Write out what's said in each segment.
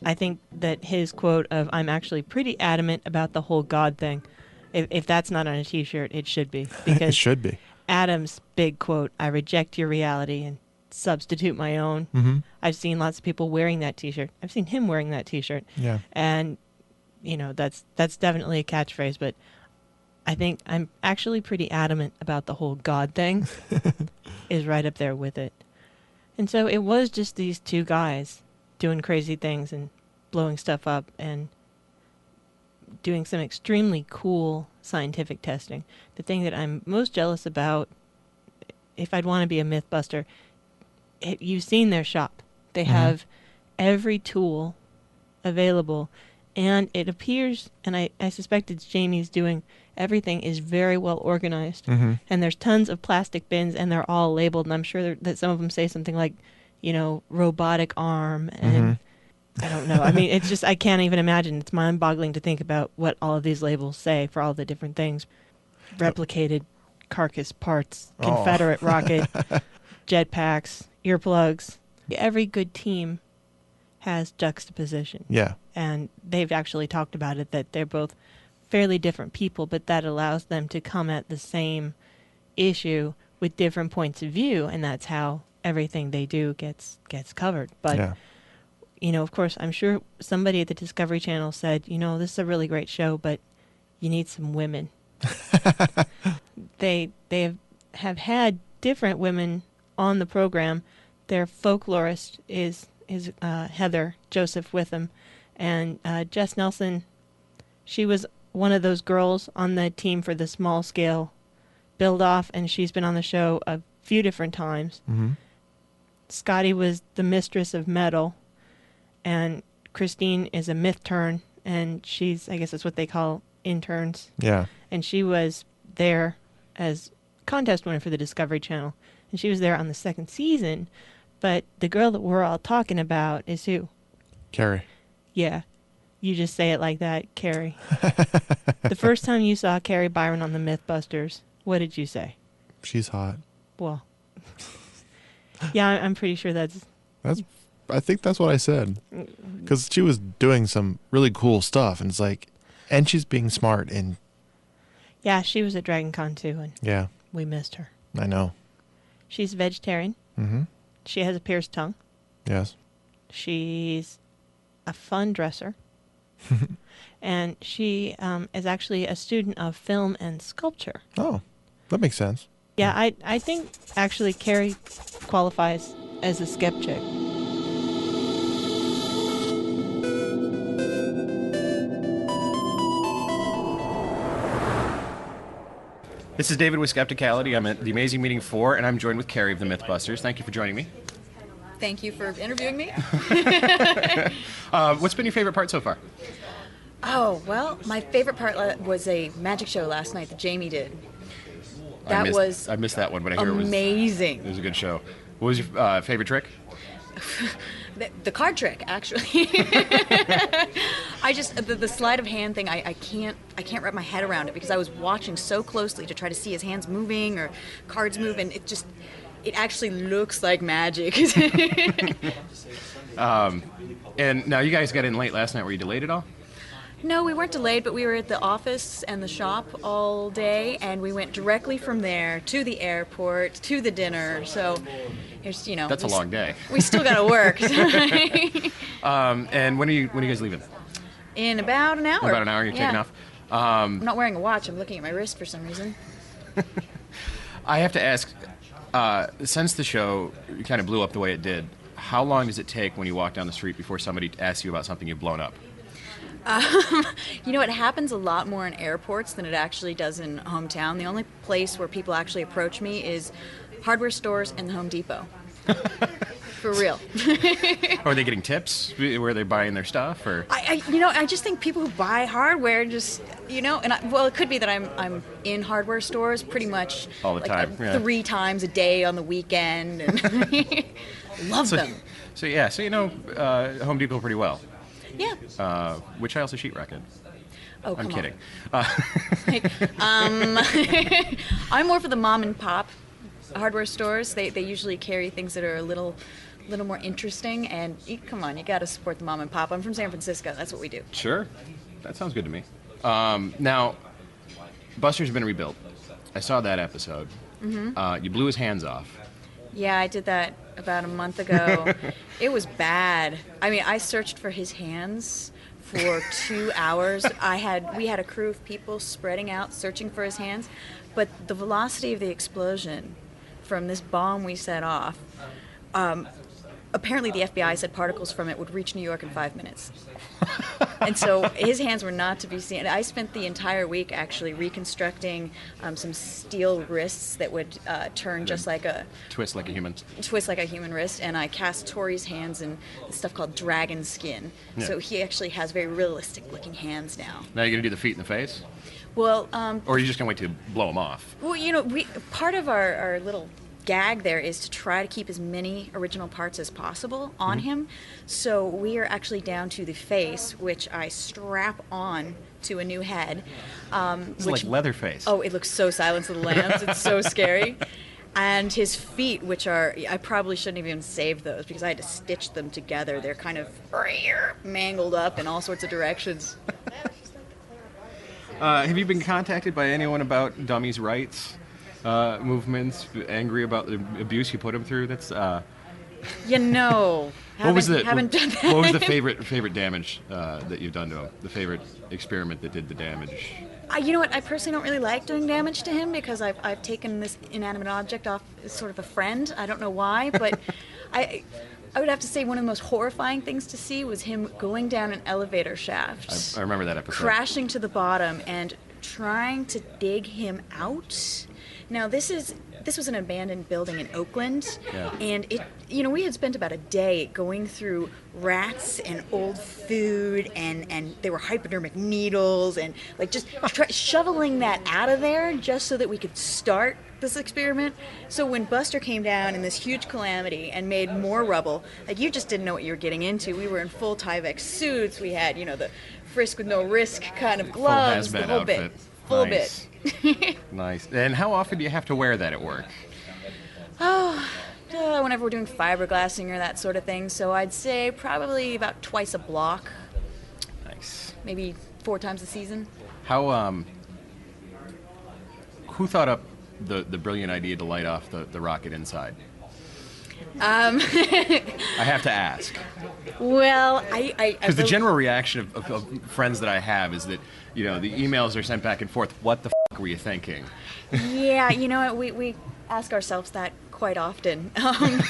I think that his quote of "I'm actually pretty adamant about the whole God thing," if that's not on a T-shirt, it should be, It because should be. Adam's big quote, "I reject your reality and substitute my own." Mm-hmm. I've seen lots of people wearing that T-shirt. I've seen him wearing that T-shirt. Yeah. And that's definitely a catchphrase, but I think I'm actually pretty adamant about the whole God thing is right up there with it. And so it was just these two guys doing crazy things and blowing stuff up and doing some extremely cool scientific testing. The thing that I'm most jealous about, if I'd want to be a Mythbuster, you've seen their shop. They have every tool available, and it appears, and I suspect it's Jamie's doing, everything is very well organized. And there's tons of plastic bins, and they're all labeled, and I'm sure that some of them say something like, robotic arm, and I don't know. I mean, it's just, I can't even imagine. It's mind-boggling to think about what all of these labels say for all the different things. Replicated carcass parts, Confederate rocket, jetpacks, earplugs. Every good team has juxtaposition. Yeah. And they've actually talked about it, that they're both fairly different people, but that allows them to come at the same issue with different points of view, and that's how everything they do gets covered. But, of course, I'm sure somebody at the Discovery Channel said, this is a really great show, but you need some women. They have had different women on the program. Their folklorist is Heather Joseph Witham, and Jess Nelson, she was one of those girls on the team for the small scale build off, and she's been on the show a few different times. Scotty was the mistress of metal, and Christine is a myth turn, and she's, I guess that's what they call interns. Yeah. And she was there as contest winner for the Discovery Channel, and she was there on the second season. But the girl that we're all talking about is who? Kari. Yeah. You just say it like that, Kari. The first time you saw Kari Byron on the Mythbusters, what did you say? She's hot. Well, yeah, I'm pretty sure that's... I think that's what I said. Because she was doing some really cool stuff, and it's like, and she's being smart, and... Yeah, she was at DragonCon too, and yeah, we missed her. I know. She's a vegetarian. She has a pierced tongue. Yes. She's a fun dresser. And she is actually a student of film and sculpture. Oh, that makes sense. Yeah, I think actually Kari qualifies as a skeptic. This is David with Skepticality. I'm at the Amazing Meeting 4, and I'm joined with Kari of the Mythbusters. Thank you for joining me. Thank you for interviewing me. What's been your favorite part so far? Oh, well, my favorite part was a magic show last night that Jamie did. I missed that one, but I hear amazing. It was a good show. What was your favorite trick? The card trick, actually. I just the sleight of hand thing. I can't wrap my head around it because I was watching so closely to try to see his hands moving or cards move, and it actually looks like magic. And now you guys got in late last night. Were you delayed at all? No, we weren't delayed, but we were at the office and the shop all day, and we went directly from there to the airport, to the dinner, so there's, That's a long day. We still got to work. And when are you guys leaving? In about an hour. In about an hour, you're taking off? I'm not wearing a watch. I'm looking at my wrist for some reason. I have to ask, since the show kind of blew up the way it did, how long does it take when you walk down the street before somebody asks you about something you've blown up? It happens a lot more in airports than it actually does in hometown. The only place where people actually approach me is hardware stores and the Home Depot. For real. Are they getting tips where they're buying their stuff, or? I just think people who buy hardware just, it could be that I'm in hardware stores pretty much all the time, 3 times a day on the weekend, and love them. So you know Home Depot pretty well. Yeah. Which I also sheetrock in. Oh, I'm kidding. I'm more for the mom and pop hardware stores. They usually carry things that are a little more interesting. And come on, you got to support the mom and pop. I'm from San Francisco. That's what we do. Sure. That sounds good to me. Now, Buster's been rebuilt. I saw that episode. Mm-hmm. You blew his hands off. Yeah, I did that about a month ago. It was bad. I mean, I searched for his hands for 2 hours. We had a crew of people spreading out, searching for his hands. But the velocity of the explosion from this bomb we set off, apparently the FBI said particles from it would reach New York in 5 minutes. And so his hands were not to be seen. I spent the entire week actually reconstructing some steel wrists that would turn just like a... Twist like a human. Twist like a human wrist. And I cast Tori's hands in stuff called dragon skin. Yeah. So he actually has very realistic looking hands now. Now you're going to do the feet and the face? Well... or are you just going to wait to blow them off? Well, part of our little gag there is to try to keep as many original parts as possible on him. So we are actually down to the face, which I strap on to a new head. It's like Leatherface. Oh, it looks so Silence of the Lambs. It's so scary. And his feet, which are, I probably shouldn't have even saved those because I had to stitch them together. They're kind of mangled up in all sorts of directions. Have you been contacted by anyone about dummies' rights? Movements, angry about the abuse you put him through? That's haven't what was done that. What was the favorite damage that you've done to him? The favorite experiment that did the damage? You know what? I personally don't really like doing damage to him because I've taken this inanimate object off as sort of a friend. I don't know why, but I would have to say one of the most horrifying things to see was him going down an elevator shaft. I remember that episode. Crashing to the bottom and trying to dig him out. Now, this was an abandoned building in Oakland, and we had spent about a day going through rats and old food, and there were hypodermic needles, and like just shoveling that out of there just so that we could start this experiment. So when Buster came down in this huge calamity and made more rubble, like you just didn't know what you were getting into. We were in full Tyvek suits. We had, the frisk with no risk kind of gloves, full hazmat the whole outfit. bit. Full Nice. bit. Nice. And how often do you have to wear that at work? Whenever we're doing fiberglassing or that sort of thing. So I'd say probably about twice a block. Nice. Maybe 4 times a season. How, who thought up the brilliant idea to light off the rocket inside? I have to ask. Well, because the general reaction of friends that I have is that, the emails are sent back and forth. What the f*** were you thinking? Yeah, we ask ourselves that quite often. I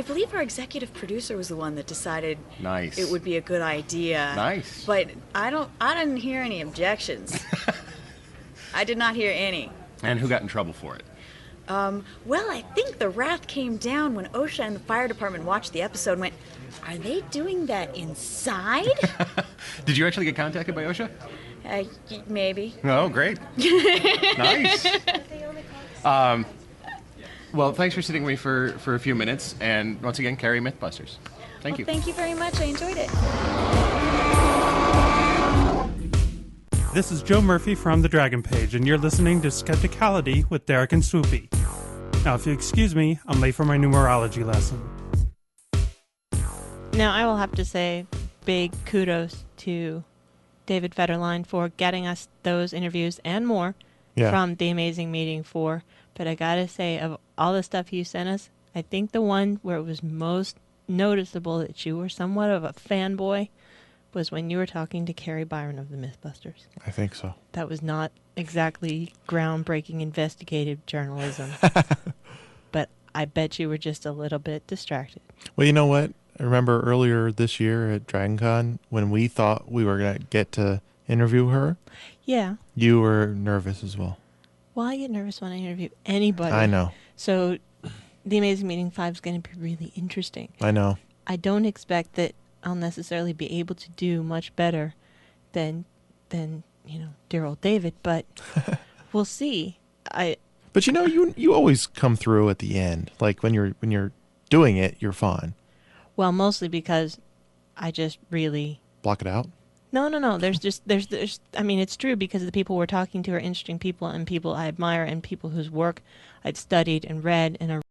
believe our executive producer was the one that decided Nice. It would be a good idea. Nice. But I didn't hear any objections. I did not hear any. And who got in trouble for it? Well, I think the wrath came down when OSHA and the fire department watched the episode and went, are they doing that inside? Did you actually get contacted by OSHA? Maybe. Oh, great. Nice. Well, thanks for sitting with me for a few minutes. And once again, Kari, Mythbusters. Thank you. Thank you very much. I enjoyed it. This is Joe Murphy from the Dragon Page, and you're listening to Skepticality with Derek and Swoopy. Now, if you excuse me, I'm late for my numerology lesson. Now, I will have to say big kudos to David Federline for getting us those interviews and more from The Amazing Meeting 4. But I gotta say, of all the stuff you sent us, I think the one where it was most noticeable that you were somewhat of a fanboy was when you were talking to Kari Byron of the Mythbusters. I think so. That was not exactly groundbreaking investigative journalism. But I bet you were just a little bit distracted. Well, you know what? I remember earlier this year at DragonCon when we thought we were going to get to interview her. Yeah. You were nervous as well. Well, I get nervous when I interview anybody. I know. So The Amazing Meeting 5 is going to be really interesting. I know. I don't expect that I'll necessarily be able to do much better than dear old David, but we'll see. But you always come through at the end. Like when you're doing it, you're fine. Well, mostly because I just really block it out. No. There's. I mean, it's true because the people we're talking to are interesting people and people I admire and people whose work I'd studied and read and are